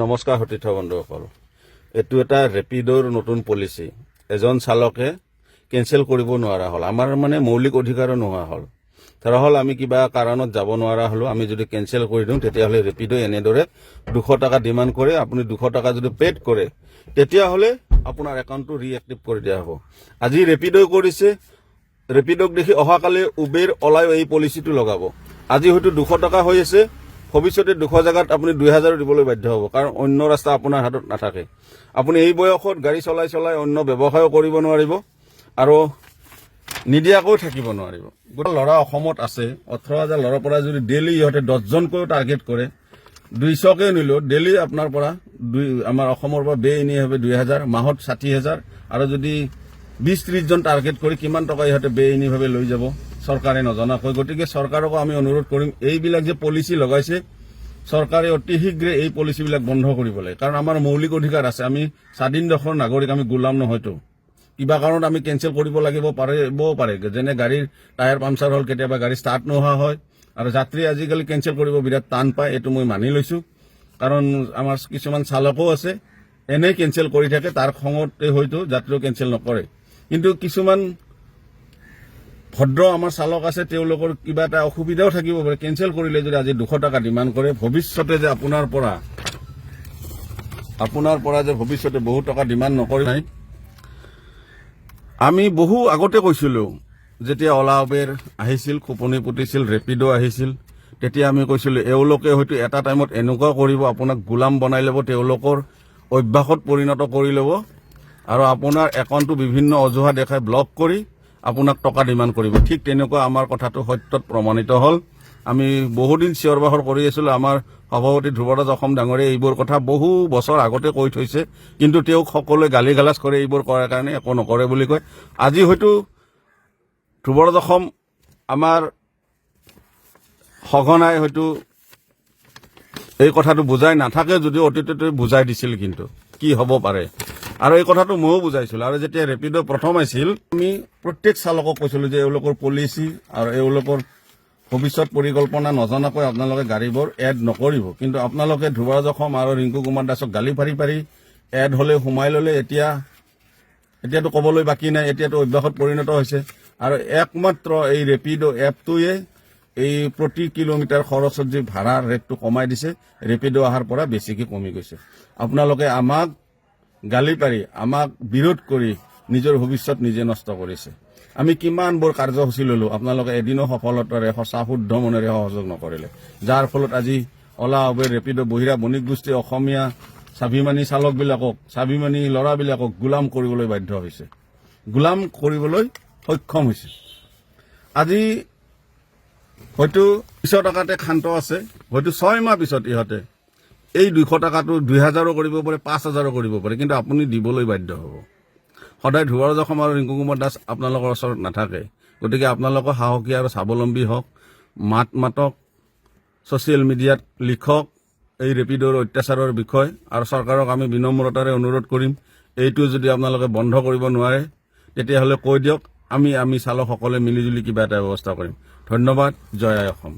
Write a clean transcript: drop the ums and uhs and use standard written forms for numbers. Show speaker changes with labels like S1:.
S1: নমস্কাৰ সতীৰ্থ বন্ধুসকল, এইটো এটা ৰেপিডৰ নতুন পলিচি। এজন চালকে কেঞ্চেল কৰিব নোৱাৰা হ'ল। আমাৰ মানে মৌলিক অধিকাৰো নোহোৱা হ'ল। ধৰা হ'ল আমি কিবা কাৰণত যাব নোৱাৰা হ'লো, আমি যদি কেঞ্চেল কৰি দিওঁ তেতিয়াহ'লে ৰেপিডো এনেদৰে 200 টকা ডিমাণ্ড কৰে। আপুনি 200 টকা যদি পেড কৰে তেতিয়াহ'লে আপোনাৰ একাউণ্টটো ৰিএক্টিভ কৰি দিয়া হ'ব। আজি ৰেপিডোই কৰিছে, ৰেপিডোক দেখি অহাকালি উবেৰ অলায়ো এই পলিচিটো লগাব। আজি হয়তো 200 টকা হৈ আছে, ভৱিষ্যতে 200 জেগাত আপুনি 2000 দিবলৈ বাধ্য হ'ব, কাৰণ অন্য ৰাস্তা আপোনাৰ হাতত নাথাকে। আপুনি এই বয়সত গাড়ী চলাই অন্য ব্যৱসায়ো কৰিব নোৱাৰিব আৰু নিদিয়াকৈ থাকিব নোৱাৰিব। গোটেই ল'ৰা অসমত আছে, 18,000 ল'ৰাৰ পৰা যদি ডেইলি ইহঁতে 10জনকৈও টাৰ্গেট কৰে, 200কে নিলেও ডেইলি আপোনাৰ পৰা আমাৰ অসমৰ পৰা বেআইনীভাৱে 2000, মাহত 60,000 আৰু যদি 20-30 জন টাৰ্গেট কৰি কিমান টকা ইহঁতে বেআইনীভাৱে লৈ যাব চৰকাৰে নজনাকৈ। গতিকে চৰকাৰকো আমি অনুৰোধ কৰিম, এইবিলাক যে পলিচি লগাইছে চৰকাৰে অতি শীঘ্ৰে এই পলিচিবিলাক বন্ধ কৰিব লাগে, কাৰণ আমাৰ মৌলিক অধিকাৰ আছে। আমি স্বাধীন দেশৰ নাগৰিক, আমি গোলাম নহয়তো। কিবা কাৰণত আমি কেঞ্চেল কৰিব লাগিবও পাৰে, যেনে গাড়ীৰ টায়াৰ পামচাৰ হ'ল, কেতিয়াবা গাড়ী ষ্টাৰ্ট নোহোৱা হয় আৰু যাত্ৰী আজিকালি কেঞ্চেল কৰিব বিৰাট টান পায়। এইটো মই মানি লৈছোঁ, কাৰণ আমাৰ কিছুমান চালকো আছে এনেই কেঞ্চেল কৰি থাকে, তাৰ খঙতে হয়তো যাত্ৰীও কেঞ্চেল নকৰে। কিন্তু কিছুমান ভদ্ৰ আমাৰ চালক আছে, তেওঁলোকৰ কিবা এটা অসুবিধাও থাকিব পাৰে। কেঞ্চেল কৰিলে যদি আজি 200 টকা ডিমাণ্ড কৰে, ভৱিষ্যতে যে আপোনাৰ পৰা যে ভৱিষ্যতে বহু টকা ডিমাণ্ড নকৰে নাই। আমি বহু আগতে কৈছিলোঁ, যেতিয়া অলা উবেৰ আহিছিল, খোপনি পুতিছিল, ৰেপিডো আহিছিল, তেতিয়া আমি কৈছিলোঁ এওঁলোকে হয়তো এটা টাইমত এনেকুৱা কৰিব, আপোনাক গোলাম বনাই ল'ব, তেওঁলোকৰ অভ্যাসত পৰিণত কৰি ল'ব আৰু আপোনাৰ একাউণ্টটো বিভিন্ন অজুহাত দেখাই ব্লক কৰি আপোনাক টকা ডিমাণ্ড কৰিব। ঠিক তেনেকুৱা আমাৰ কথাটো সত্যত প্ৰমাণিত হ'ল। আমি বহুদিন চিঞৰ বাখৰ কৰি আছিলোঁ। আমাৰ সভাপতি ধ্ৰুৱৰাজ অসম ডাঙৰীয়াই এইবোৰ কথা বহু বছৰ আগতে কৈ থৈছে, কিন্তু তেওঁক সকলোৱে গালি গালাজ কৰে, এইবোৰ কৰাৰ কাৰণে একো নকৰে বুলি কয়। আজি হয়তো ধ্ৰুৱৰাজ অসম আমাৰ সঘনাই হয়তো এই কথাটো বুজাই নাথাকে যদিও অতীততে বুজাই দিছিল, কিন্তু কি হ'ব পাৰে। আৰু এই কথাটো ময়ো বুজাইছিলোঁ। আৰু যেতিয়া ৰেপিডো প্ৰথম আহিছিল, আমি প্ৰত্যেক চালকক কৈছিলোঁ যে এওঁলোকৰ পলিচি আৰু এওঁলোকৰ ভৱিষ্যত পৰিকল্পনা নজনাকৈ আপোনালোকে গাড়ীবোৰ এড নকৰিব। কিন্তু আপোনালোকে ধ্ৰুৱৰাজ অসম আৰু ৰিংকু কুমাৰ দাসক গালি পাৰি এড হ'লে সোমাই ল'লে। এতিয়াতো ক'বলৈ বাকী নাই, এতিয়াতো অভ্যাসত পৰিণত হৈছে। আৰু একমাত্ৰ এই ৰেপিডো এপটোৱে এই প্ৰতি কিলোমিটাৰ খৰচত যি ভাড়াৰ ৰেটটো কমাই দিছে, ৰেপিডো অহাৰ পৰা বেছিকৈ কমি গৈছে। আপোনালোকে আমাক গালি পাৰি, আমাক বিৰোধ কৰি নিজৰ ভৱিষ্যত নিজে নষ্ট কৰিছে। আমি কিমানবোৰ কাৰ্যসূচী ল'লোঁ, আপোনালোকে এদিনো সফলতাৰে সঁচা শুদ্ধ মনেৰে সহযোগ নকৰিলে, যাৰ ফলত আজি অলা উবেৰ ৰেপিডো বহিৰা বণিক গোষ্ঠী অসমীয়া স্বাভিমানী চালকবিলাকক, স্বাভিমানী ল'ৰাবিলাকক গোলাম কৰিবলৈ বাধ্য হৈছে, গোলাম কৰিবলৈ সক্ষম হৈছে। আজি হয়তো 200 টকাতে ক্ষান্ত আছে, হয়তো 6 মাহ পিছত ইহঁতে এই 200 টকাটো 2000 কৰিব পাৰে, 5000 কৰিব পাৰে, কিন্তু আপুনি দিবলৈ বাধ্য হ'ব। সদায় ধ্ৰুৱৰাজ অসম আৰু ৰিংকু কুমাৰ দাস আপোনালোকৰ ওচৰত নাথাকে। গতিকে আপোনালোকৰ সাহসী আৰু স্বাৱলম্বী হওক, মাতক, ছ'চিয়েল মিডিয়াত লিখক এই ৰেপিডোৰ অত্যাচাৰৰ বিষয়। আৰু চৰকাৰক আমি বিনম্ৰতাৰে অনুৰোধ কৰিম, এইটো যদি আপোনালোকে বন্ধ কৰিব নোৱাৰে তেতিয়াহ'লে কৈ দিয়ক, আমি চালকসকলে মিলিজুলি কিবা এটা ব্যৱস্থা কৰিম। ধন্যবাদ। জয় আই অসম।